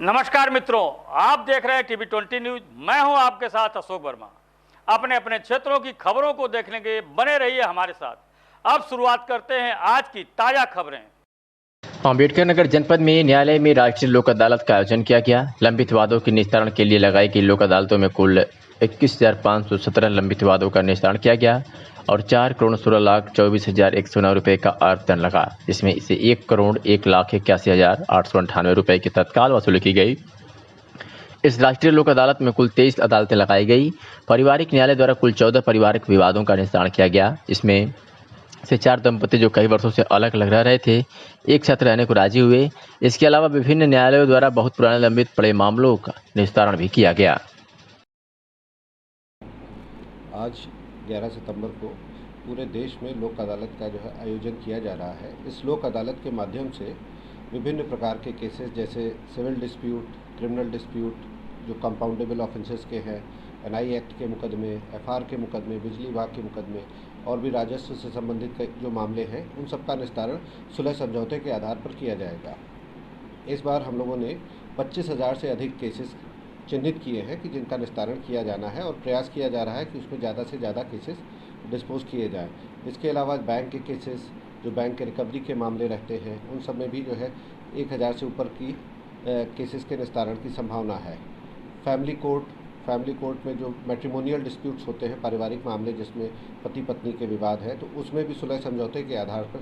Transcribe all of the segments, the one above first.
नमस्कार मित्रों, आप देख रहे हैं टीवी 20 न्यूज। मैं हूं आपके साथ अशोक वर्मा। अपने अपने क्षेत्रों की खबरों को देखने के बने रहिए हमारे साथ। अब शुरुआत करते हैं आज की ताजा खबरें। अम्बेडकर नगर जनपद में न्यायालय में राष्ट्रीय लोक अदालत का आयोजन किया गया। लंबित वादों के निस्तारण के लिए लगाई गई लोक अदालतों में कुल 21,517 लंबित वादों का निस्तारण किया गया और 4,16,24,109 रुपये का अर्थदंड लगा, जिसमें इसे 1,01,81,898 रुपये की तत्काल वसूली की गई। इस राष्ट्रीय लोक अदालत में कुल 23 अदालतें लगाई गई। पारिवारिक न्यायालय द्वारा कुल 14 पारिवारिक विवादों का निस्तारण किया गया। इसमें से 4 दंपति जो कई वर्षों से अलग अलग रह रहे थे, एक साथ रहने को राजी हुए। इसके अलावा विभिन्न न्यायालयों द्वारा बहुत पुराने लंबित पड़े मामलों का निस्तारण भी किया गया। आज 11 सितंबर को पूरे देश में लोक अदालत का जो है आयोजन किया जा रहा है। इस लोक अदालत के माध्यम से विभिन्न प्रकार के केसेस जैसे सिविल डिस्प्यूट, क्रिमिनल डिस्प्यूट जो कंपाउंडेबल ऑफेंसेस के हैं, एनआई एक्ट के मुकदमे, एफआर के मुकदमे, बिजली विभाग के मुकदमे और भी राजस्व से संबंधित जो मामले हैं उन सबका निस्तारण सुलह समझौते के आधार पर किया जाएगा। इस बार हम लोगों ने 25,000 से अधिक केसेस चिन्हित किए हैं कि जिनका निस्तारण किया जाना है और प्रयास किया जा रहा है कि उसमें ज़्यादा से ज़्यादा केसेस डिस्पोज किए जाएं। इसके अलावा बैंक के केसेस जो बैंक के रिकवरी के मामले रहते हैं उन सब में भी जो है 1,000 से ऊपर की केसेस के निस्तारण की संभावना है। फैमिली कोर्ट में जो मैट्रिमोनियल डिस्प्यूट्स होते हैं, पारिवारिक मामले जिसमें पति पत्नी के विवाद है, तो उसमें भी सुलह समझौते के आधार पर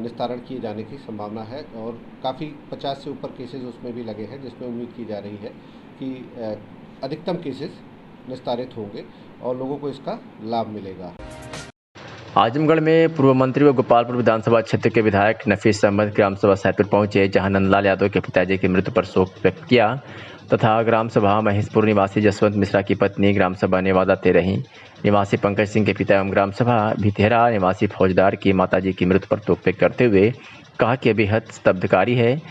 निस्तारण किए जाने की संभावना है और काफ़ी 50 से ऊपर केसेस उसमें भी लगे हैं, जिसमें उम्मीद की जा रही है कि अधिकतम केसेस निस्तारित होंगे और लोगों को इसका लाभ मिलेगा। आजमगढ़ में पूर्व मंत्री व गोपालपुर विधानसभा क्षेत्र के विधायक नफीस अहमद ग्राम सभा सैदपुर पहुंचे, जहां नंदलाल यादव के पिताजी की मृत्यु पर शोक व्यक्त किया तथा ग्राम सभा महेशपुर निवासी जसवंत मिश्रा की पत्नी ग्राम सभा नेवादा तेरही निवासी पंकज सिंह के पिता एवं ग्राम सभा भितेरा निवासी फौजदार की माताजी की मृत्यु पर शोक व्यक्त करते हुए कहा कि बेहद स्तब्धकारी है।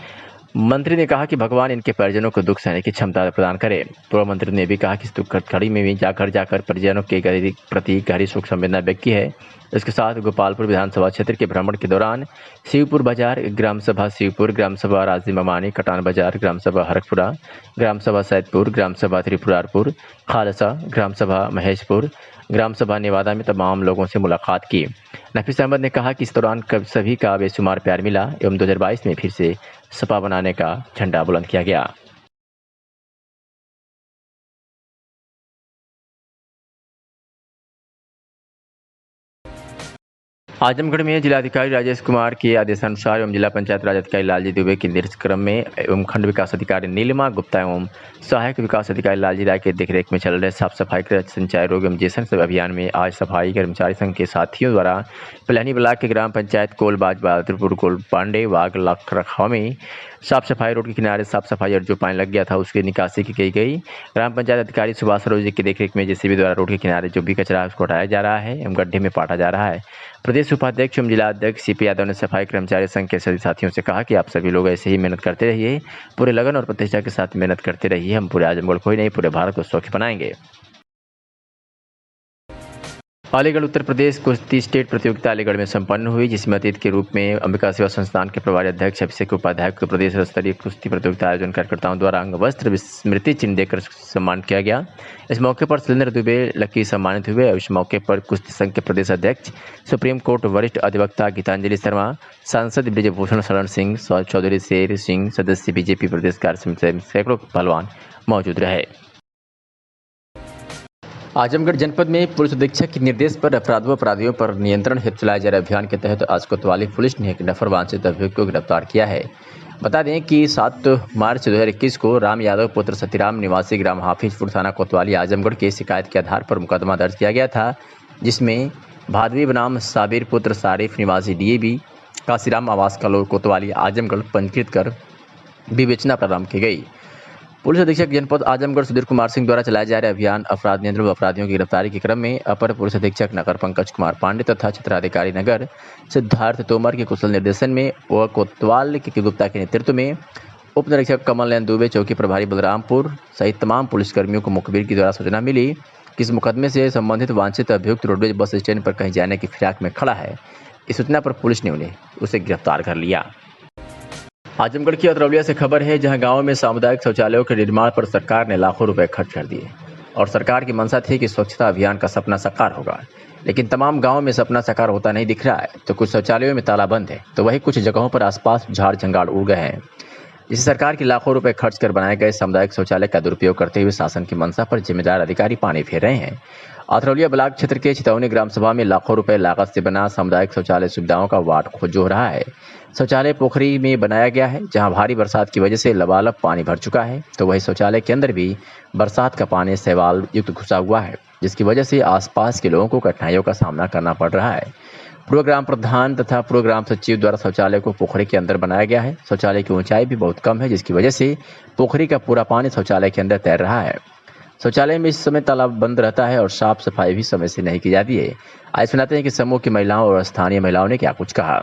मंत्री ने कहा कि भगवान इनके परिजनों को दुख सहने की क्षमता प्रदान करे। पूर्व मंत्री ने भी कहा कि इस दुख घड़ी में भी जाकर परिजनों के प्रति गहरी शोक संवेदना व्यक्त की है। इसके साथ गोपालपुर विधानसभा क्षेत्र के भ्रमण के दौरान शिवपुर बाजार ग्राम सभा शिवपुर, ग्राम सभा राजी ममानी, कटान बाजार, ग्राम सभा हरकपुरा, ग्राम सभा सैदपुर, ग्राम सभा त्रिपुरारपुर, खालसा, ग्राम सभा महेशपुर, ग्राम सभा नेवादा में तमाम लोगों से मुलाकात की। नफीस अहमद ने कहा कि इस दौरान सभी का बेशुमार प्यार मिला एवं 2022 में फिर से सपा बनाने का झंडा बुलंद किया गया। आजमगढ़ में जिलाधिकारी राजेश कुमार के आदेशानुसार एवं जिला पंचायत राज अधिकारी लालजी दुबे के निर्देश क्रम में एवं खंड विकास अधिकारी नीलिमा गुप्ता एवं सहायक विकास अधिकारी लालजी राय के देखरेख में चल रहे साफ सफाई सिंचाई रोग एवं जेसन सब अभियान में आज सफाई कर्मचारी संघ के साथियों द्वारा पलहनी ब्लॉक के ग्राम पंचायत कोलबाज बहादुरपुर कोल पांडे वाग रखरखाव में साफ सफाई रोड के किनारे साफ सफाई और जो पानी लग गया था उसकी निकासी की गई। ग्राम पंचायत अधिकारी सुभाष सरोज की देखरेख में जेसीबी द्वारा रोड के किनारे जो भी कचरा है उसको हटाया जा रहा है एवं गड्ढे में पाटा जा रहा है। प्रदेश उपाध्यक्ष एवं जिला अध्यक्ष सीपी यादव ने सफाई कर्मचारी संघ के सभी साथियों से कहा कि आप सभी लोग ऐसे ही मेहनत करते रहिए, पूरे लगन और प्रतिष्ठा के साथ मेहनत करते रहिए। हम पूरे आजमगढ़ को ही नहीं पूरे भारत को स्वच्छ बनाएंगे। अलीगढ़ उत्तर प्रदेश कुश्ती स्टेट प्रतियोगिता अलीगढ़ में संपन्न हुई, जिसमें अतिथि के रूप में अंबिका सेवा संस्थान के प्रभारी अध्यक्ष अभिषेक उपाध्याय को प्रदेश स्तरीय कुश्ती प्रतियोगिता आयोजन कार्यकर्ताओं द्वारा अंग वस्त्र स्मृति चिन्ह देकर सम्मान किया गया। इस मौके पर सुरेंद्र दुबे लकी सम्मानित हुए। इस मौके पर कुश्ती संघ के प्रदेश अध्यक्ष, सुप्रीम कोर्ट वरिष्ठ अधिवक्ता गीतांजलि शर्मा, सांसद ब्रिजभूषण शरण सिंह, चौधरी शेर सिंह, सदस्य बीजेपी प्रदेश कार्य समिति सैकड़ों पहलवान मौजूद रहे। आजमगढ़ जनपद में पुलिस अधीक्षक के निर्देश पर अपराधियों पर नियंत्रण हेतु चलाए जा रहे अभियान के तहत आज कोतवाली पुलिस ने एक नफर वांछित अभियुक्त को गिरफ्तार किया है। बता दें कि 7 मार्च 2021 को राम यादव पुत्र सतीराम निवासी ग्राम हाफिजपुर थाना कोतवाली आजमगढ़ की शिकायत के आधार पर मुकदमा दर्ज किया गया था, जिसमें भादवी बनाम साबिर पुत्र सारिफ निवासी डीएबी काशीराम आवास कलोर कोतवाली आजमगढ़ पंजीकृत कर विवेचना प्रारंभ की गई। पुलिस अधीक्षक जनपद आजमगढ़ सुधीर कुमार सिंह द्वारा चलाए जा रहे अभियान अपराध नियंत्रण व अपराधियों की गिरफ्तारी के क्रम में अपर पुलिस अधीक्षक नगर पंकज कुमार पांडे तथा क्षेत्राधिकारी नगर सिद्धार्थ तोमर के कुशल निर्देशन में व कोतवाल के गुप्ता के नेतृत्व में उप निरीक्षक कमल नयन दुबे, चौकी प्रभारी बलरामपुर सहित तमाम पुलिसकर्मियों को मुखबिर की द्वारा सूचना मिली कि इस मुकदमे से संबंधित वांछित अभियुक्त रोडवेज बस स्टैंड पर कहीं जाने की फिराक में खड़ा है। इस सूचना पर पुलिस ने उसे गिरफ्तार कर लिया। आजमगढ़ की अतरौलिया से खबर है, जहां गांव में सामुदायिक शौचालयों के निर्माण पर सरकार ने लाखों रुपए खर्च कर दिए और सरकार की मंशा थी कि स्वच्छता अभियान का सपना साकार होगा। लेकिन तमाम गांवों में सपना साकार होता नहीं दिख रहा है। तो कुछ शौचालयों में ताला बंद है, तो वहीं कुछ जगहों पर आसपास झाड़ जंगाड़ उड़ गए हैं। जिसे सरकार की लाखों रुपए खर्च कर बनाए गए सामुदायिक शौचालय का दुरुपयोग करते हुए शासन की मंशा पर जिम्मेदार अधिकारी पानी फेर रहे हैं। अतरौलिया ब्लॉक क्षेत्र के चितौनी ग्राम सभा में लाखों रुपए लागत से बना सामुदायिक शौचालय सुविधाओं का वाट खोज हो रहा है। शौचालय पोखरी में बनाया गया है, जहां भारी बरसात की वजह से लबालब पानी भर चुका है। तो वही शौचालय के अंदर भी बरसात का पानी शैवाल युक्त घुसा हुआ है, जिसकी वजह से आसपास के लोगों को कठिनाइयों का सामना करना पड़ रहा है। पूर्व ग्राम प्रधान तथा पूर्व ग्राम सचिव द्वारा शौचालय को पोखरी के अंदर बनाया गया है। शौचालय की ऊंचाई भी बहुत कम है, जिसकी वजह से पोखरी का पूरा पानी शौचालय के अंदर तैर रहा है। शौचालय में इस समय ताला बंद रहता है और साफ सफाई भी समय से नहीं की जाती है। आज सुनाते हैं कि समूह की महिलाओं और स्थानीय महिलाओं ने क्या कुछ कहा।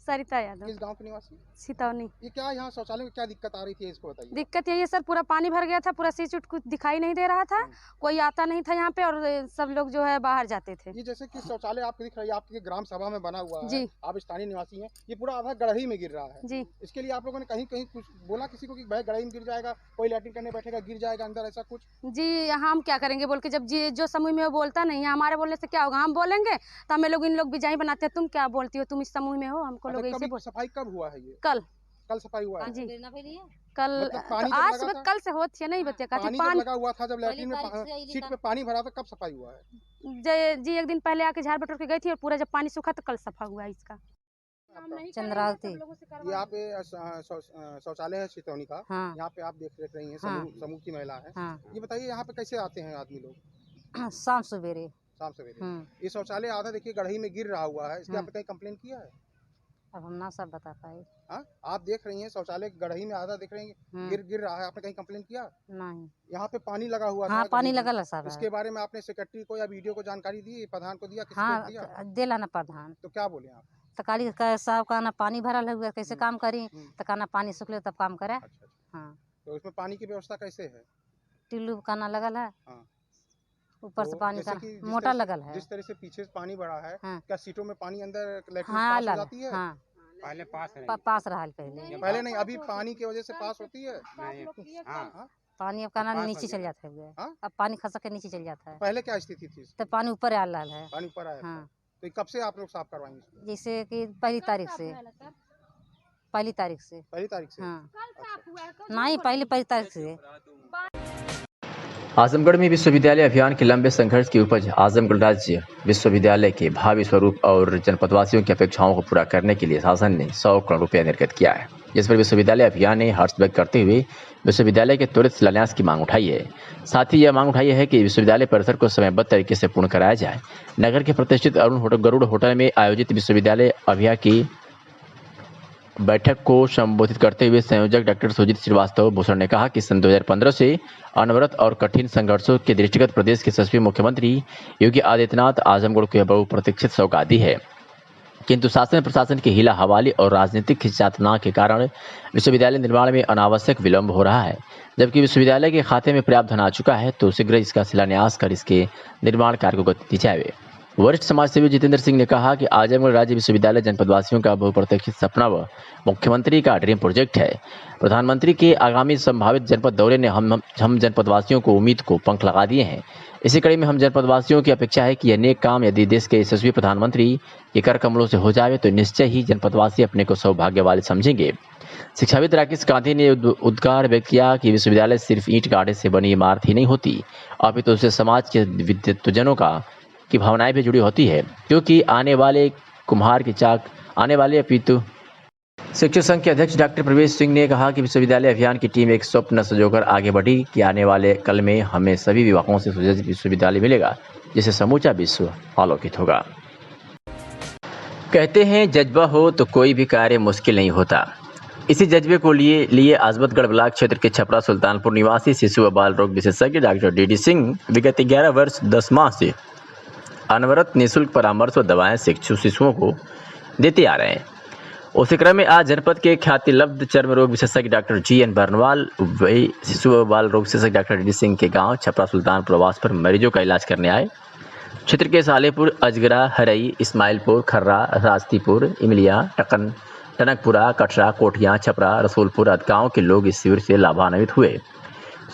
सरिता यादव। किस गांव के निवासी? सितौनी। ये क्या यहाँ शौचालय में क्या दिक्कत आ रही थी, इसको बताइए। दिक्कत यही है सर, पूरा पानी भर गया था, पूरा सीट उट कुछ दिखाई नहीं दे रहा था, कोई आता नहीं था यहाँ पे और सब लोग जो है बाहर जाते थे। ये जैसे कि शौचालय आपको दिख रही है, आपके ग्राम सभा में बना हुआ है, जी। आप स्थानीय निवासी हैं, ये पूरा आधा गढ़ही में गिर रहा है जी। इसके लिए आप लोगों ने कहीं कहीं कुछ बोला किसी को कि भाई गढ़ही में गिर जाएगा, कोई लैट्रिन करने बैठेगा गिर जाएगा अंदर, ऐसा कुछ? जी हम क्या करेंगे बोल के, जब जी जो समूह में वो बोलता नहीं है, हमारे बोलने से क्या होगा, हम बोलेंगे तो हमें लोग इन लोग बिजाई बनाते हैं, तुम क्या बोलती हो, तुम इस समूह में हो, हमको लोग ऐसे बोल। सफाई कब हुआ है? ये कल सफाई हुआ है जी, कल पानी आज सुबह कल से होती है नहीं बतिया पानी लगा हुआ था, जब लैट्रिन में सीट पे पानी भरा था, कब सफाई हुआ है? जी एक दिन पहले आके झाड़ बटोर के गई थी और पूरा जब पानी सूखा तो कल सफा हुआ इसका। चंद्रावती। यहाँ पे शौचालय है सितौनी का। हाँ। यहाँ पे आप देख रही हैं, हाँ। समूह की महिला है। हाँ। ये बताइए यहाँ पे कैसे आते हैं आदमी लोग? शाम सवेरे। शाम सवेरे। ये शौचालय आधा देखिए गढ़ही में गिर रहा हुआ है, इसके आपने कहीं कंप्लेन किया है? अब हम ना सब बता पाए। हाँ, आप देख रही हैं शौचालय गढ़ही में आधा देख रही हैं गिर रहा है, आपने कहीं कंप्लेन किया? नहीं। यहाँ पे पानी लगा हुआ हाँ, था, पानी लगा सब। इसके बारे में आपने सेक्रेटरी को या वीडियो को जानकारी दी, प्रधान को दिया, किसको हाँ, दिया? दिला ना प्रधान। तो क्या बोले आप? तो काली साहब का ना पानी भरल हुआ, कैसे काम करी, तो कहना पानी सूखले तब काम करे। हाँ, तो इसमें पानी की व्यवस्था कैसे है? टिल्लू का ना लगल है, ऊपर से पानी का मोटर लगल है। जिस तरह से पीछे पानी बढ़ा है, हाँ। क्या सीटों में पानी अंदर हाँ, पास हो जाती है? हाँ। पहले पास रहा पहले नहीं, अभी पानी की वजह से पास होती है। हाँ। पानी अब कहना नीचे चल जाता है। हाँ? अब पानी खसक के नीचे चल जाता है। पहले क्या स्थिति थी? तो पानी ऊपर आ रहा है। पानी ऊपर आया। हाँ। तो कब से आप लोग साफ करवाएंगे? जैसे कि पहली तारीख से। पहली तारीख से? हाँ। नहीं, पहली तारीख से। आजमगढ़ में विश्वविद्यालय अभियान के लंबे संघर्ष की उपज आजमगढ़ राज्य विश्वविद्यालय के भावी स्वरूप और जनपदवासियों की अपेक्षाओं को पूरा करने के लिए शासन ने 100 करोड़ रुपया निर्गत किया है, जिस पर विश्वविद्यालय अभियान ने हर्ष व्यक्त करते हुए विश्वविद्यालय के त्वरित शिलान्यास की मांग उठाई है। साथ ही यह मांग उठाई है कि विश्वविद्यालय परिसर को समयबद्ध तरीके से पूर्ण कराया जाए। नगर के प्रतिष्ठित गरुड़ होटल में आयोजित विश्वविद्यालय अभियान की बैठक को संबोधित करते हुए संयोजक डॉक्टर सुजीत श्रीवास्तव भूषण ने कहा कि सन 2015 से अनवरत और कठिन संघर्षों के दृष्टिगत प्रदेश के यशस्वी मुख्यमंत्री योगी आदित्यनाथ आजमगढ़ को बहुप्रतीक्षित सौगात दी है, किंतु शासन प्रशासन की हिला हवाली और राजनीतिक खिंचाताना के कारण विश्वविद्यालय निर्माण में अनावश्यक विलंब हो रहा है। जबकि विश्वविद्यालय के खाते में पर्याप्त धन आ चुका है, तो शीघ्र इसका शिलान्यास कर इसके निर्माण कार्य को गति दी जाए। वरिष्ठ समाजसेवी जितेंद्र सिंह ने कहा कि आजमगढ़ राज्य विश्वविद्यालय जनपदवासियों का बहुप्रतीक्षित सपना व मुख्यमंत्री का ड्रीम प्रोजेक्ट है। प्रधानमंत्री के आगामी संभावित जनपद दौरे ने हम जनपदवासियों को उम्मीद को पंख लगा दिए हैं। इसी कड़ी में हम जनपदवासियों की अपेक्षा है कि यह नेक काम यदि देश के यशस्वी प्रधानमंत्री के कर कमलों से हो जाए तो निश्चय ही जनपदवासी अपने को सौभाग्यवाली समझेंगे। शिक्षाविद राकेश गांधी ने उद्गार व्यक्त किया कि विश्वविद्यालय सिर्फ ईंट गाढ़े से बनी इमारत ही नहीं होती, अपितु उससे समाज के विद्वतजनों की भावनाएं भी जुड़ी होती है, क्योंकि आने वाले कुम्हार की चाक आने वाले अपितु। शिक्षक संघ के अध्यक्ष डॉक्टर प्रवेश सिंह ने कहा कि विश्वविद्यालय अभियान की टीम एक स्वप्न संजोकर आगे बढ़ी कि आने वाले कल में हमें सभी विभागों से सुसज्जित विश्वविद्यालय मिलेगा, जिससे समूचा विश्व आलोकित होगा। कहते हैं जज्बा हो तो कोई भी कार्य मुश्किल नहीं होता। इसी जज्बे को लिए आजमगढ़ ब्लॉक क्षेत्र के छपरा सुल्तानपुर निवासी शिशु व बाल रोग विशेषज्ञ डॉक्टर डी सिंह विगत 11 वर्ष 10 माह से अनवरत निःशुल्क परामर्श व दवाएं शिशुओं को देते आ रहे हैं। उसी क्रम में आज जनपद के ख्यातिलब्ध चर्म रोग विशेषज्ञ डॉक्टर GN बर्नवाल वही शिशु व बाल रोग विशेषज्ञ डॉक्टर डी सिंह के गांव छपरा सुल्तानपुर आवास पर मरीजों का इलाज करने आए। क्षेत्र के सालेपुर, अजगरा, हरई, इस्माइलपुर, खर्रा, रास्तीपुर, इमलिया, टकन, टनकपुरा, कटरा, कोठिया, छपरा, रसूलपुर आदि गाँव के लोग इस शिविर से लाभान्वित हुए।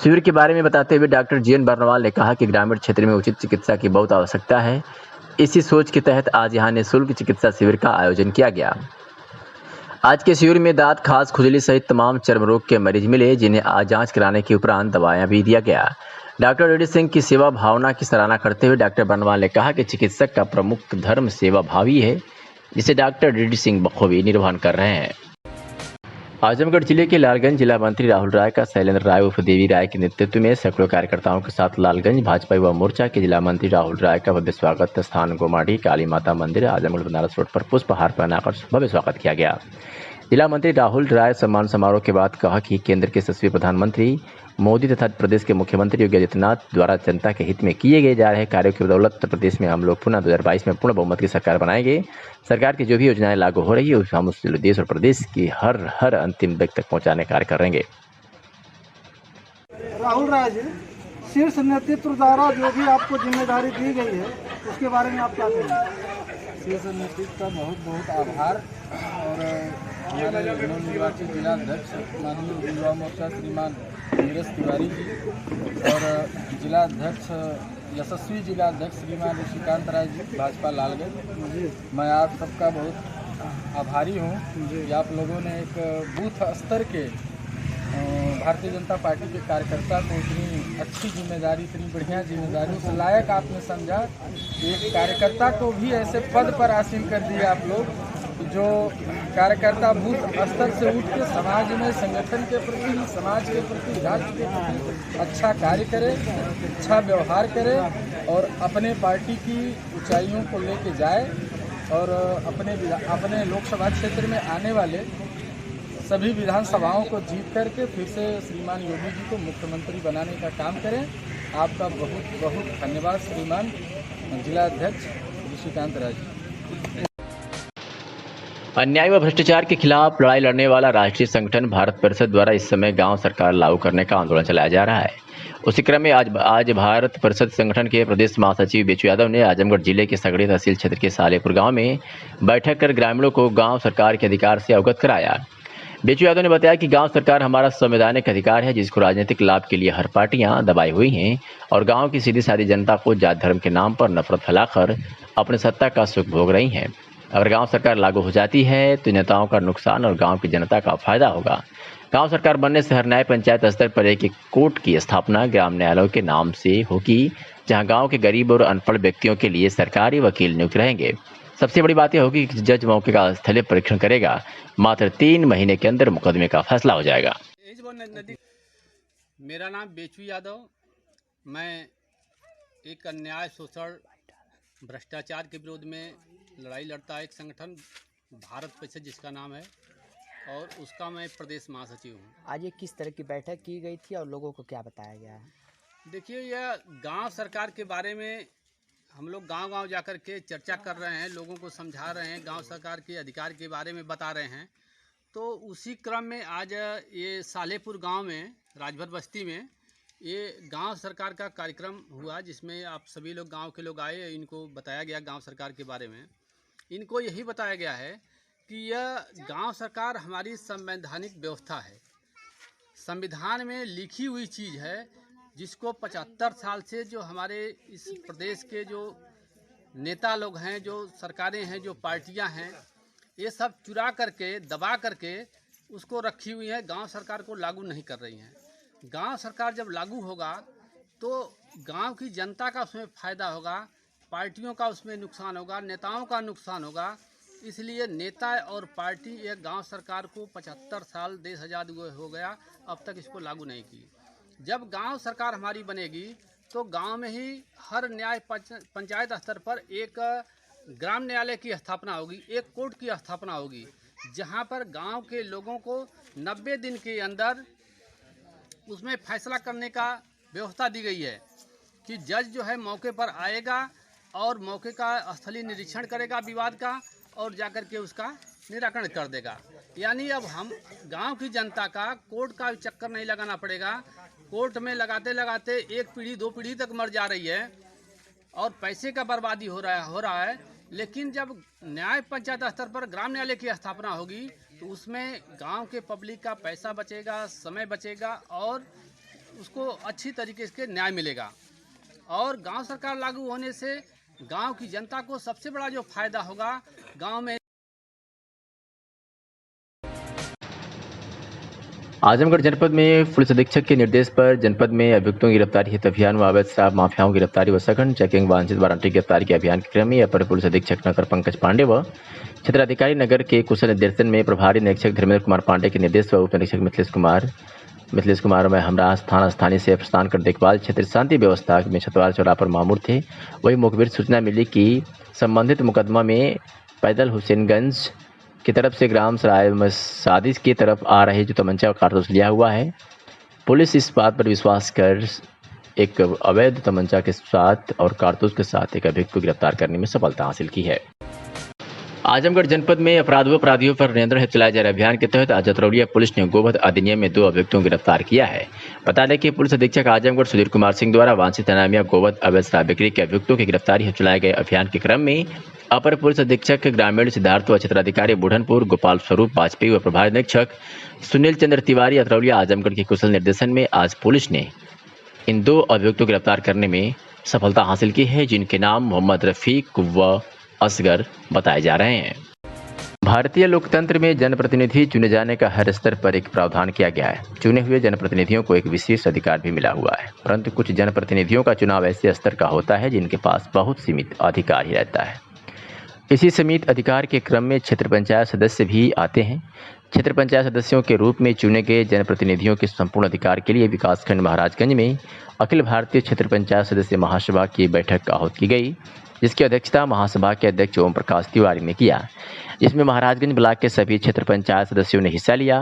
शिविर के बारे में बताते हुए डॉक्टर जीएन बर्नवाल ने कहा कि ग्रामीण क्षेत्र में उचित चिकित्सा की बहुत आवश्यकता है। इसी सोच के तहत आज यहाँ निःशुल्क चिकित्सा शिविर का आयोजन किया गया। आज के शिविर में दांत, खांस, खुजली सहित तमाम चर्म रोग के मरीज मिले, जिन्हें आज जांच कराने के उपरांत दवाएं भी दिया गया। डॉक्टर रेड्डी सिंह की सेवा भावना की सराहना करते हुए डॉक्टर बर्नवाल ने कहा कि चिकित्सक का प्रमुख धर्म सेवा भावी है, जिसे डॉक्टर रेड्डी सिंह बखूबी निर्वहन कर रहे हैं। आजमगढ़ जिले के लालगंज जिला मंत्री राहुल राय का शैलेंद्र राय उर्फ देवी राय के नेतृत्व में सैकड़ों कार्यकर्ताओं के साथ लालगंज भाजपा युवा मोर्चा के जिला मंत्री राहुल राय का भव्य स्वागत स्थान गोमाढ़ी काली माता मंदिर आजमगढ़ बनारस रोड पर पुष्पहार पहनाकर भव्य स्वागत किया गया। जिला मंत्री राहुल राय सम्मान समारोह के बाद कहा कि केंद्र के यशस्वी प्रधानमंत्री मोदी तथा प्रदेश के मुख्यमंत्री योगी आदित्यनाथ द्वारा जनता के हित में किए गए जा रहे कार्यों की बदौलत उत्तर प्रदेश में हम लोग पुनः 2022 में पूर्ण बहुमत की सरकार बनाएंगे। सरकार की जो भी योजनाएं लागू हो रही है उसे हम उस देश और प्रदेश की हर अंतिम व्यक्ति तक पहुंचाने का कार्य करेंगे। राहुल राय जी, शीर्ष नेतृत्व द्वारा जो भी आपको जिम्मेदारी दी गई है उसके बारे में आप क्या कहेंगे? शीर्ष नेतृत्व का बहुत बहुत आभार और हमारे नवनिर्वाचित जिलाध्यक्ष माननीय युवा मोर्चा श्रीमान नीरज तिवारी जी और जिलाध्यक्ष यशस्वी जिलाध्यक्ष श्रीमान ऋषिकांत राय जी भाजपा लालगंज, मैं आप सबका बहुत आभारी हूँ कि आप लोगों ने एक बूथ स्तर के भारतीय जनता पार्टी के कार्यकर्ता को इतनी अच्छी जिम्मेदारी, इतनी बढ़िया जिम्मेदारी, उस लायक आपने समझा। एक कार्यकर्ता को भी ऐसे पद पर आसीन कर दिया आप लोग, जो कार्यकर्ता बूथ स्तर से उठ के समाज में, संगठन के प्रति, समाज के प्रति, राष्ट्र के प्रति अच्छा कार्य करे, अच्छा व्यवहार करे और अपने पार्टी की ऊंचाइयों को लेके जाए और अपने लोकसभा क्षेत्र में आने वाले सभी विधानसभाओं को जीत करके फिर से श्रीमान योगी जी को मुख्यमंत्री बनाने का काम करें। आपका बहुत बहुत धन्यवाद श्रीमान जिलाध्यक्ष ऋषिकांत राय जी। अन्याय व भ्रष्टाचार के खिलाफ लड़ाई लड़ने वाला राष्ट्रीय संगठन भारत परिषद द्वारा इस समय गांव सरकार लागू करने का आंदोलन चलाया जा रहा है। उसी क्रम में आज भारत परिषद संगठन के प्रदेश महासचिव बेचू यादव ने आजमगढ़ जिले के सगड़ी तहसील क्षेत्र के सालेपुर गांव में बैठक कर ग्रामीणों को गांव सरकार के अधिकार से अवगत कराया। बेचू यादव ने बताया कि गांव सरकार हमारा संवैधानिक अधिकार है, जिसको राजनीतिक लाभ के लिए हर पार्टियां दबाई हुई हैं और गांव की सीधी सादी जनता को जात धर्म के नाम पर नफरत फैलाकर अपने सत्ता का सुख भोग रही हैं। अगर गांव सरकार लागू हो जाती है तो नेताओं का नुकसान और गांव की जनता का फायदा होगा। गांव सरकार बनने से हर न्याय पंचायत स्तर पर एक कोर्ट की स्थापना ग्राम न्यायालयों के नाम से होगी, जहां गांव के गरीब और अनपढ़ व्यक्तियों के लिए सरकारी वकील नियुक्त रहेंगे। सबसे बड़ी बात यह होगी कि जज मौके का स्थलीय परीक्षण करेगा। मात्र 3 महीने के अंदर मुकदमे का फैसला हो जाएगा। मेरा नाम बेचू यादव, मैं एक अन्याय, शोषण, भ्रष्टाचार के विरोध में लड़ाई लड़ता है एक संगठन भारत परिषद जिसका नाम है, और उसका मैं प्रदेश महासचिव हूँ। आज ये किस तरह की बैठक की गई थी और लोगों को क्या बताया गया है? देखिए, यह गांव सरकार के बारे में हम लोग गांव-गांव जाकर के चर्चा कर रहे हैं, लोगों को समझा रहे हैं, गांव सरकार के अधिकार के बारे में बता रहे हैं। तो उसी क्रम में आज ये सालेपुर गांव में, राजभर बस्ती में, ये गांव सरकार का कार्यक्रम हुआ, जिसमें आप सभी लोग गांव के लोग आए। इनको बताया गया गांव सरकार के बारे में। इनको यही बताया गया है कि यह गांव सरकार हमारी संवैधानिक व्यवस्था है, संविधान में लिखी हुई चीज़ है, जिसको 75 साल से जो हमारे इस प्रदेश के जो नेता लोग हैं, जो सरकारें हैं, जो पार्टियां हैं, ये सब चुरा करके, दबा करके उसको रखी हुई है, गांव सरकार को लागू नहीं कर रही हैं। गांव सरकार जब लागू होगा तो गांव की जनता का उसमें फ़ायदा होगा, पार्टियों का उसमें नुकसान होगा, नेताओं का नुकसान होगा। इसलिए नेता और पार्टी एक गांव सरकार को 75 साल देश आज़ाद हो गया, अब तक इसको लागू नहीं की। जब गांव सरकार हमारी बनेगी तो गांव में ही हर न्याय पंचायत स्तर पर एक ग्राम न्यायालय की स्थापना होगी, एक कोर्ट की स्थापना होगी, जहां पर गांव के लोगों को 90 दिन के अंदर उसमें फैसला करने का व्यवस्था दी गई है कि जज जो है मौके पर आएगा और मौके का स्थलीय निरीक्षण करेगा विवाद का और जाकर के उसका निराकरण कर देगा। यानी अब हम गांव की जनता का कोर्ट का चक्कर नहीं लगाना पड़ेगा। कोर्ट में लगाते लगाते 1 पीढ़ी 2 पीढ़ी तक मर जा रही है और पैसे का बर्बादी हो रहा है। लेकिन जब न्याय पंचायत स्तर पर ग्राम न्यायालय की स्थापना होगी तो उसमें गांव के पब्लिक का पैसा बचेगा, समय बचेगा और उसको अच्छी तरीके से न्याय मिलेगा। और गांव सरकार लागू होने से गांव की जनता को सबसे बड़ा जो फायदा होगा, गांव में आजमगढ़ जनपद में पुलिस अधीक्षक के निर्देश पर जनपद में अभियुक्तों की गिरफ्तारी हेतु अभियान व अवैध शराब माफियाओं की गिरफ्तारी व सघन चेकिंग वांछित वारंटी गिरफ्तारी के अभियान के क्रम में अपर पुलिस अधीक्षक नगर पंकज पांडे व क्षेत्राधिकारी नगर के कुशल निर्देशन में प्रभारी निरीक्षक धर्मेंद्र कुमार पांडे के निर्देश व उप निरीक्षक मिथिलेश कुमार में हमरा थाना स्थानीय से प्रस्थान कर देखभाल क्षेत्र शांति व्यवस्था में छतवार चौराहा पर मामूर थे। वही मुखबिर सूचना मिली कि संबंधित मुकदमा में पैदल हुसैनगंज की तरफ से ग्राम सराय मसादिस की तरफ आ रहे जो तमंचा और कारतूस लिया हुआ है। पुलिस इस बात पर विश्वास कर एक अवैध तमंचा के साथ और कारतूस के साथ एक अभियुक्त को गिरफ्तार करने में सफलता हासिल की है। आजमगढ़ जनपद में अपराधियों पर नियंत्रण हेतु चलाए जा रहे अभियान के तहत आज अतरौलिया पुलिस ने गोवध अधिनियम में 2 अभियुक्तों को गिरफ्तार किया है। बता दें कि पुलिस अधीक्षक आजमगढ़ सुधीर कुमार सिंह द्वारा वांछित अनामिया गोवध अवैध शराब बिक्री के अभियुक्तों की गिरफ्तारी हेतु चलाए गए अभियान के क्रम में अपर पुलिस अधीक्षक ग्रामीण सिद्धार्थ व क्षेत्राधिकारी बुढ़नपुर गोपाल स्वरूप वाजपेयी व प्रभारी निरीक्षक सुनील चंद्र तिवारी अतरौलिया आजमगढ़ के कुशल निर्देशन में आज पुलिस ने इन 2 अभियुक्तों को गिरफ्तार करने में सफलता हासिल की है, जिनके नाम मोहम्मद रफीक व असगर बताए जा रहे हैं। भारतीय लोकतंत्र में जनप्रतिनिधि चुने जाने का हर स्तर पर एक प्रावधान किया गया है। चुने हुए जनप्रतिनिधियों को एक विशेष अधिकार भी मिला हुआ है, परंतु कुछ जनप्रतिनिधियों का चुनाव ऐसे स्तर का होता है जिनके पास बहुत सीमित अधिकार ही रहता है। इसी सीमित अधिकार के क्रम में क्षेत्र पंचायत सदस्य भी आते हैं। क्षेत्र पंचायत सदस्यों के रूप में चुने गए जनप्रतिनिधियों के संपूर्ण अधिकार के लिए विकासखंड महाराजगंज में अखिल भारतीय क्षेत्र पंचायत सदस्य महासभा की बैठक आहूत की गई, जिसकी अध्यक्षता महासभा के अध्यक्ष ओम प्रकाश तिवारी ने किया, जिसमें महाराजगंज ब्लॉक के सभी क्षेत्र पंचायत सदस्यों ने हिस्सा लिया।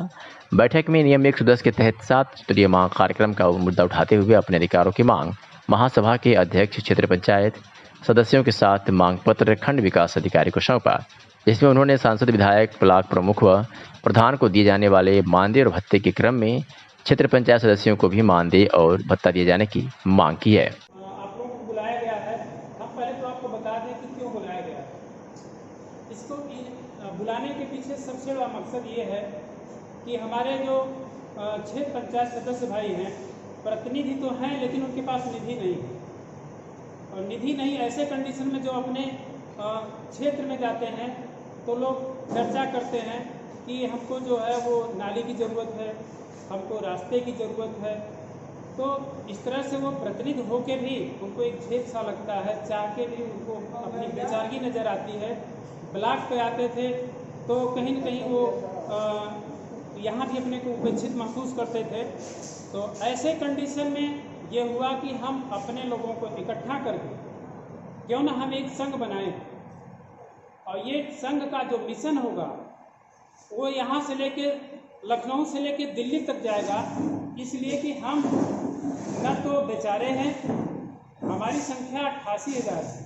बैठक में नियम 110 के तहत 7 सूत्रीय मांग कार्यक्रम का मुद्दा उठाते हुए अपने अधिकारों की मांग महासभा के अध्यक्ष क्षेत्र पंचायत सदस्यों के साथ मांग पत्र खंड विकास अधिकारी को सौंपा, जिसमें उन्होंने सांसद विधायक ब्लॉक प्रमुख व प्रधान को दिए जाने वाले मानदेय और भत्ते के क्रम में क्षेत्र पंचायत सदस्यों को भी मानदेय और भत्ता दिए जाने की मांग की है। आप लोगों को बुलाया गया है। हम पहले तो आपको बता दें कि क्यों बुलाया गया है। इसको बुलाने के पीछे सबसे बड़ा मकसद ये है कि हमारे जो क्षेत्र पंचायत सदस्य भाई हैं, प्रतिनिधि तो हैं लेकिन उनके पास निधि नहीं है, और निधि नहीं ऐसे कंडीशन में जो अपने क्षेत्र में जाते हैं तो लोग चर्चा करते हैं कि हमको जो है वो नाली की ज़रूरत है, हमको रास्ते की ज़रूरत है। तो इस तरह से वो प्रतिनिधि होके भी उनको एक झेल सा लगता है, चाह के भी उनको अपनी बेचारगी नज़र आती है। ब्लॉक पे आते थे तो कहीं न कहीं वो यहाँ भी अपने को उपेक्षित महसूस करते थे। तो ऐसे कंडीशन में ये हुआ कि हम अपने लोगों को इकट्ठा करके क्यों ना हम एक संघ बनाएं, और ये संघ का जो मिशन होगा वो यहाँ से लेके लखनऊ से लेके दिल्ली तक जाएगा, इसलिए कि हम न तो बेचारे हैं, हमारी संख्या 88,000 है।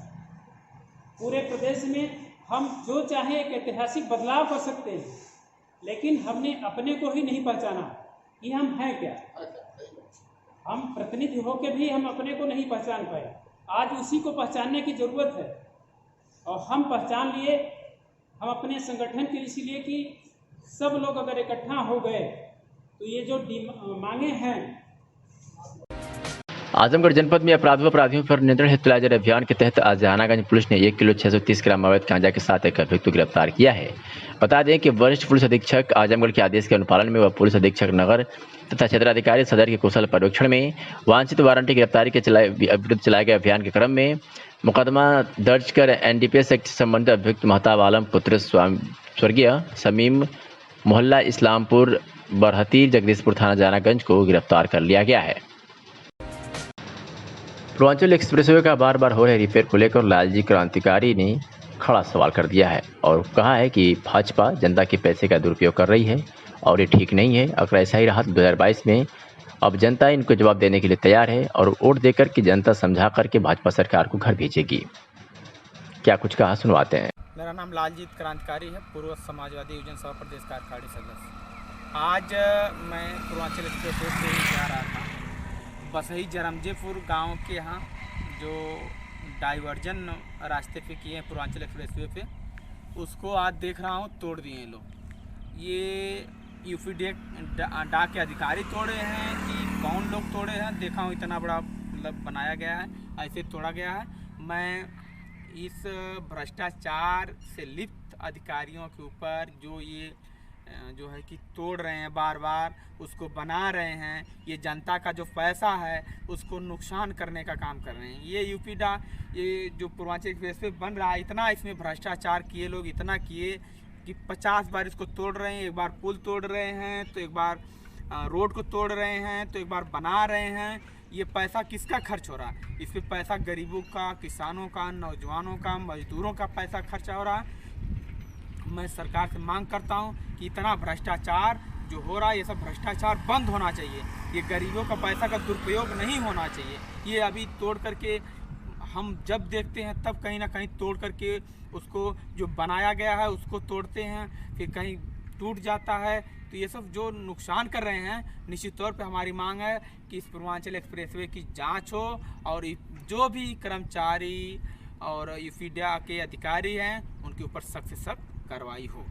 पूरे प्रदेश में हम जो चाहे एक ऐतिहासिक बदलाव कर सकते हैं, लेकिन हमने अपने को ही नहीं पहचाना कि हम हैं क्या। हम प्रतिनिधि होकर भी हम अपने को नहीं पहचान पाए। आज उसी को पहचानने की ज़रूरत है, और हम पहचान लिए हम अपने संगठन के, इसीलिए कि सब लोग अगर इकट्ठा हो गए तो ये जो मांगे हैं। आजमगढ़ जनपद में अपराधियों पर नियंत्रण हेतु चलाए जा रहे अभियान के तहत आज जहानागंज पुलिस ने 1 किलो 630 ग्राम अवैध गांजा के साथ एक अभियुक्त को गिरफ्तार किया है। बता दें कि वरिष्ठ पुलिस अधीक्षक आजमगढ़ के आदेश के अनुपालन में वह पुलिस अधीक्षक नगर तथा क्षेत्राधिकारी सदर के कुशल पर्यवेक्षण में वांछित वारंटी गिरफ्तारी के विरुद्ध चलाए गए अभियान के क्रम में मुकदमा दर्ज कर NDPS एक्ट से संबंधित अभियुक्त महताब आलम पुत्र स्वर्गीय समीम मोहल्ला इस्लामपुर बरहती जगदीशपुर थाना जहानागंज को गिरफ्तार कर लिया गया है। पूर्वांचल एक्सप्रेसवे का बार बार हो रहे रिपेयर को लेकर लालजी क्रांतिकारी ने खड़ा सवाल कर दिया है और कहा है कि भाजपा जनता के पैसे का दुरुपयोग कर रही है और ये ठीक नहीं है। अगर ऐसा ही रहा तो 2022 में अब जनता इनको जवाब देने के लिए तैयार है और वोट देकर कि जनता समझा करके भाजपा सरकार को घर भेजेगी। क्या कुछ कहा, सुनवाते हैं। मेरा नाम लालजीत क्रांतिकारी है, पूर्व समाजवादी युवजन सभा प्रदेश कार्यकारिणी सदस्य। आज मैं पूर्वांचल एक्सप्रेसवे से जा रहा था। बसही जरमजेपुर गांव के यहाँ जो डाइवर्जन रास्ते पे किए हैं पूर्वांचल एक्सप्रेसवे पे, उसको आज देख रहा हूँ तोड़ दिए हैं लोग। ये यूपी डाक के अधिकारी तोड़े हैं कि कौन लोग तोड़े हैं, देखा हूँ इतना बड़ा मतलब बनाया गया है, ऐसे तोड़ा गया है। मैं इस भ्रष्टाचार से लिप्त अधिकारियों के ऊपर जो है कि तोड़ रहे हैं, बार बार उसको बना रहे हैं, ये जनता का जो पैसा है उसको नुकसान करने का काम कर रहे हैं। ये यूपी डाक, ये जो पूर्वांचल एक्सप्रेस वे बन रहा है, इतना इसमें भ्रष्टाचार किए लोग, इतना किए कि 50 बार इसको तोड़ रहे हैं। एक बार पुल तोड़ रहे हैं, तो एक बार रोड को तोड़ रहे हैं, तो एक बार बना रहे हैं। ये पैसा किसका खर्च हो रहा है? इस पे पैसा गरीबों का, किसानों का, नौजवानों का, मजदूरों का पैसा खर्चा हो रहा है। मैं सरकार से मांग करता हूँ कि इतना भ्रष्टाचार जो हो रहा है, ये सब भ्रष्टाचार बंद होना चाहिए। ये गरीबों का पैसा का दुरुपयोग नहीं होना चाहिए। ये अभी तोड़ करके हम जब देखते हैं तब कहीं ना कहीं तोड़ करके उसको जो बनाया गया है उसको तोड़ते हैं, फिर कहीं टूट जाता है। तो ये सब जो नुकसान कर रहे हैं, निश्चित तौर पे हमारी मांग है कि इस पूर्वांचल एक्सप्रेसवे की जांच हो और जो भी कर्मचारी और यूपीडा के अधिकारी हैं उनके ऊपर सख्त से सख्त कार्रवाई हो।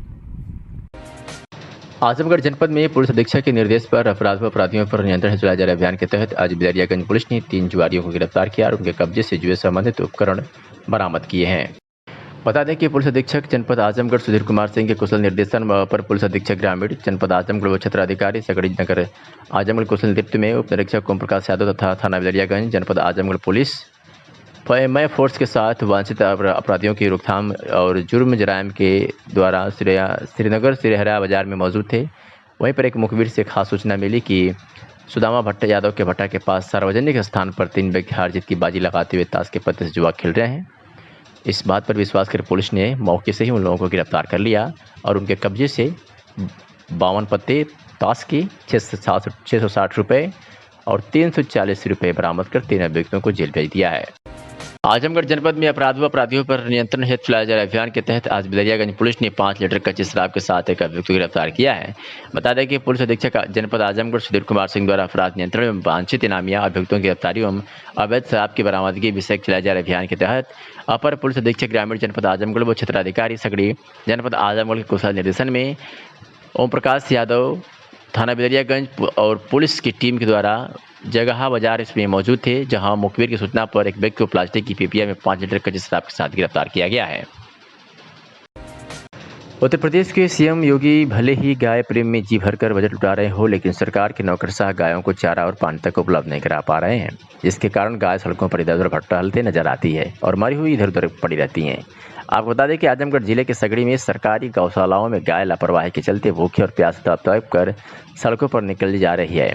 आजमगढ़ जनपद में पुलिस अधीक्षक के निर्देश पर अपराध व अपराधियों पर नियंत्रण चलाए जा रहे अभियान के तहत आज बिलरियागंज पुलिस ने 3 जुआरियों को गिरफ्तार किया और उनके कब्जे से जुए संबंधित उपकरण बरामद किए हैं। बता दें कि पुलिस अधीक्षक जनपद आजमगढ़ सुधीर कुमार सिंह के कुशल निर्देशन व अपर पुलिस अधीक्षक ग्रामीण जनपद आजमगढ़ व क्षेत्राधिकारी सकड़ी नगर आजमगढ़ कुशल नेतृत्व में उप निरीक्षक ओम प्रकाश यादव तथा थाना बिलरियागंज जनपद आजमगढ़ पुलिस मय फोर्स के साथ वांछित अपराधियों की रोकथाम और जुर्म जराइम के द्वारा श्रीनगर सिरहरा बाजार में मौजूद थे। वहीं पर एक मुखबिर से खास सूचना मिली कि सुदामा भट्ट यादव के भट्टा के पास सार्वजनिक स्थान पर 3 व्यक्ति हार जीत की बाजी लगाते हुए ताश के पत्ते से जुआ खेल रहे हैं। इस बात पर विश्वास कर पुलिस ने मौके से ही उन लोगों को गिरफ्तार कर लिया और उनके कब्जे से 52 पत्ते ताश के 660 रुपये और 340 रुपये बरामद कर 13 व्यक्तियों को जेल भेज दिया है। आजमगढ़ जनपद में अपराध व अपराधियों पर नियंत्रण हेतु चलाए जा रहे अभियान के तहत आज बिलरियागंज पुलिस ने 5 लीटर कच्ची शराब के साथ एक व्यक्ति को गिरफ्तार किया है। बता दें कि पुलिस अधीक्षक जनपद आजमगढ़ सुधीर कुमार सिंह द्वारा अपराध नियंत्रण एवं वांछित इनामिया अभियुक्तों की गिरफ्तारी एवं अवैध शराब की बरामदगी विषय चलाए जा रहे अभियान के तहत अपर पुलिस अधीक्षक ग्रामीण जनपद आजमगढ़ व क्षेत्राधिकारी सकड़ी जनपद आजमगढ़ के कुशल निर्देशन में ओम प्रकाश यादव थाना बिलरियागंज और पुलिस की टीम के द्वारा जगह बाजार इसमें मौजूद थे, जहां मुखबिर की सूचना पर एक व्यक्ति को प्लास्टिक की पीपिया में 5 लीटर कच्ची शराब के साथ गिरफ्तार किया गया है। उत्तर प्रदेश के सीएम योगी भले ही गाय प्रेम में जी भरकर बजट लुटा रहे हो, लेकिन सरकार के नौकरशाह गायों को चारा और पानी तक उपलब्ध नहीं करा पा रहे हैं, जिसके कारण गाय सड़कों पर इधर उधर भटकते नजर आती है और मरी हुई इधर उधर पड़ी रहती हैं। आपको बता दें कि आजमगढ़ जिले के सगड़ी में सरकारी गौशालाओं में गाय लापरवाही के चलते भूखे और प्यासे तड़प कर सड़कों पर निकल जा रही है।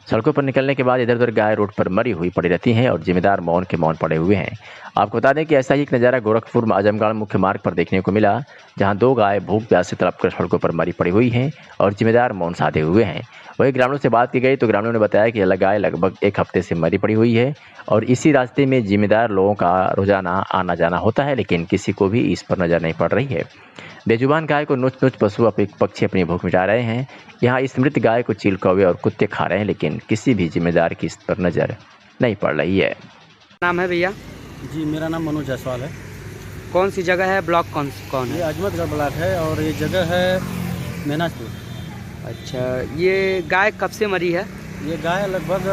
सड़कों पर निकलने के बाद इधर उधर गाय रोड पर मरी हुई पड़ी रहती हैं और जिम्मेदार मौन के मौन पड़े हुए हैं। आपको बता दें कि ऐसा ही एक नज़ारा गोरखपुर आजमगढ़ मुख्य मार्ग पर देखने को मिला, जहां 2 गाय भूख प्यास से तड़प कर सड़कों पर मरी पड़ी हुई हैं और जिम्मेदार मौन साधे हुए हैं। वहीं ग्रामीणों से बात की गई तो ग्रामीणों ने बताया कि यह गाय लगभग 1 हफ्ते से मरी पड़ी हुई है और इसी रास्ते में जिम्मेदार लोगों का रोजाना आना जाना होता है, लेकिन किसी को भी इस पर नज़र नहीं पड़ रही है। बेजुबान गाय को नोच नोच पक्षी अपनी भूख मिटा रहे हैं। यहाँ इस मृत गाय को चील कौवे और कुत्ते खा रहे हैं, लेकिन किसी भी जिम्मेदार की इस पर नज़र नहीं पड़ रही है। नाम है भैया? जी मेरा नाम मनोज जायसवाल है। कौन सी जगह है, ब्लॉक कौन है? ये अजमतगढ़ ब्लॉक है और ये जगह है मेनाजपुर। अच्छा, ये गाय कब से मरी है? ये गाय लगभग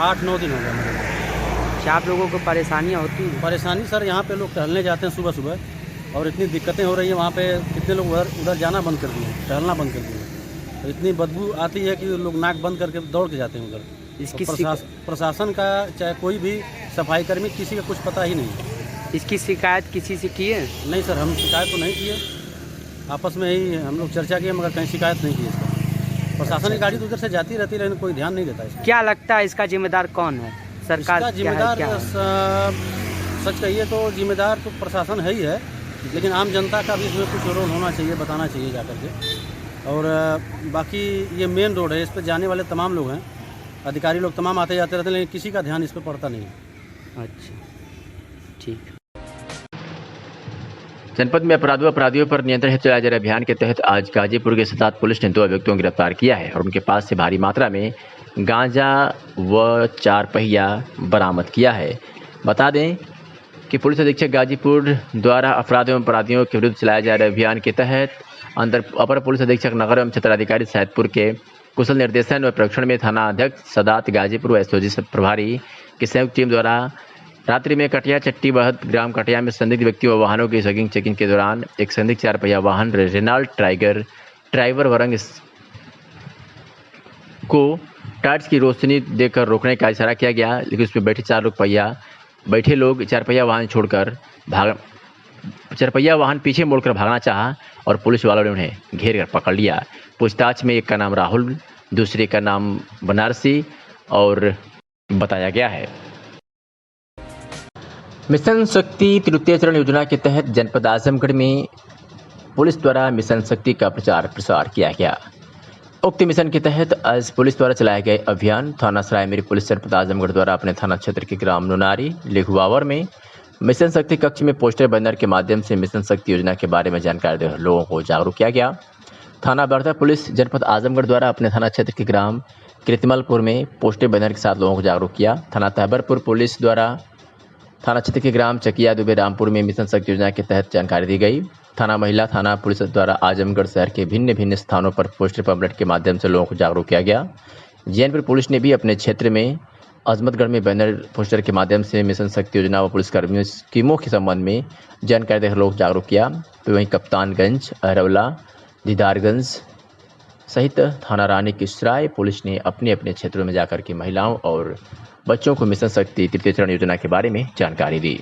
8-9 दिन हो गए। क्या आप लोगों को परेशानियाँ होती हैं? परेशानी सर, यहाँ पे लोग टहलने जाते हैं सुबह सुबह और इतनी दिक्कतें हो रही है। वहाँ पे कितने लोग उधर जाना बंद कर दिए, टहलना बंद कर दिए। तो इतनी बदबू आती है कि लोग नाक बंद करके दौड़ के जाते हैं उधर। इसकी प्रशासन का चाहे कोई भी सफाई कर्मी, किसी का कुछ पता ही नहीं। इसकी शिकायत किसी से की है? नहीं सर, हम शिकायत तो नहीं किए, आपस में ही हम लोग चर्चा किए, मगर कहीं शिकायत नहीं की इसका। प्रशासन की गाड़ी तो उधर से जाती रहती है, लेकिन कोई ध्यान नहीं देता इसका। क्या लगता है इसका जिम्मेदार कौन है? सरकार जिम्मेदार? सच कहिए तो जिम्मेदार तो प्रशासन है ही है, लेकिन आम जनता का भी इसमें कुछ रोल होना चाहिए, बताना चाहिए जाकर के। और बाकी ये मेन रोड है, इस पर जाने वाले तमाम लोग हैं, अधिकारी लोग तमाम आते जाते रहते हैं, लेकिन किसी का ध्यान इस पर पड़ता नहीं है। अच्छा, ठीक। जनपद में अपराधियों पर नियंत्रण हेतु चलाए जा रहे अभियान के तहत आज गाजीपुर के साथ पुलिस ने 2 अभियुक्तों को गिरफ्तार किया है और उनके पास से भारी मात्रा में गांजा व 4 पहिया बरामद किया है। बता दें कि पुलिस अधीक्षक गाजीपुर द्वारा अपराधियों के विरुद्ध चलाए जा रहे अभियान के तहत अपर पुलिस अधीक्षक नगर एवं क्षेत्राधिकारी सैदपुर के कुशल निर्देशन व प्रेक्षण में थाना अध्यक्ष सदात गाजीपुर व एसओजी प्रभारी की संयुक्त टीम द्वारा रात्रि में कटिया चट्टी बहत ग्राम कटिया में संदिग्ध व्यक्तियों व वाहनों की चेकिंग के दौरान एक संदिग्ध 4 पहिया वाहन रेनाल्ट टाइगर ड्राइवर वरंग को टार्च की रोशनी देकर रोकने का इशारा किया गया, लेकिन उसमें बैठे लोग 4 पहिया वाहन छोड़कर 4 पहिया वाहन पीछे मोड़कर भागना चाहा और पुलिस वालों ने उन्हें घेर कर पकड़ लिया। पूछताछ में एक का नाम राहुल, दूसरे का नाम बनारसी और बताया गया है। मिशन शक्ति तृतीय चरण योजना के तहत जनपद आजमगढ़ में पुलिस द्वारा मिशन शक्ति का प्रचार प्रसार किया गया। उक्त मिशन के तहत आज पुलिस द्वारा चलाए गए अभियान थाना सरायमेरी पुलिस जनपद आजमगढ़ द्वारा अपने थाना क्षेत्र के ग्राम नुनारी लेखुवावर में मिशन शक्ति कक्ष में पोस्टर बैनर के माध्यम से मिशन शक्ति योजना के बारे में जानकारी देकर लोगों को जागरूक किया गया। थाना बर्धा पुलिस जनपद आजमगढ़ द्वारा अपने थाना क्षेत्र के ग्राम कृतमलपुर में पोस्टर बैनर के साथ लोगों को जागरूक किया। थाना तहबरपुर पुलिस द्वारा थाना क्षेत्र के ग्राम चकिया दुबे रामपुर में मिशन शक्ति योजना के तहत जानकारी दी गई। थाना महिला थाना पुलिस द्वारा आजमगढ़ शहर के भिन्न स्थानों पर पोस्टर पम्पलेट के माध्यम से लोगों को जागरूक किया गया। जैनपुर पुलिस ने भी अपने क्षेत्र में अजमतगढ़ में बैनर पोस्टर के माध्यम से मिशन शक्ति योजना व पुलिसकर्मियों स्कीमों के संबंध में जानकारी देकर लोग जागरूक किया। तो वहीं कप्तानगंज, अरवला, दीदारगंज सहित थाना रानी की सराय पुलिस ने अपने अपने क्षेत्रों में जाकर के महिलाओं और बच्चों को मिशन शक्ति तृतीय चरण योजना के बारे में जानकारी दी।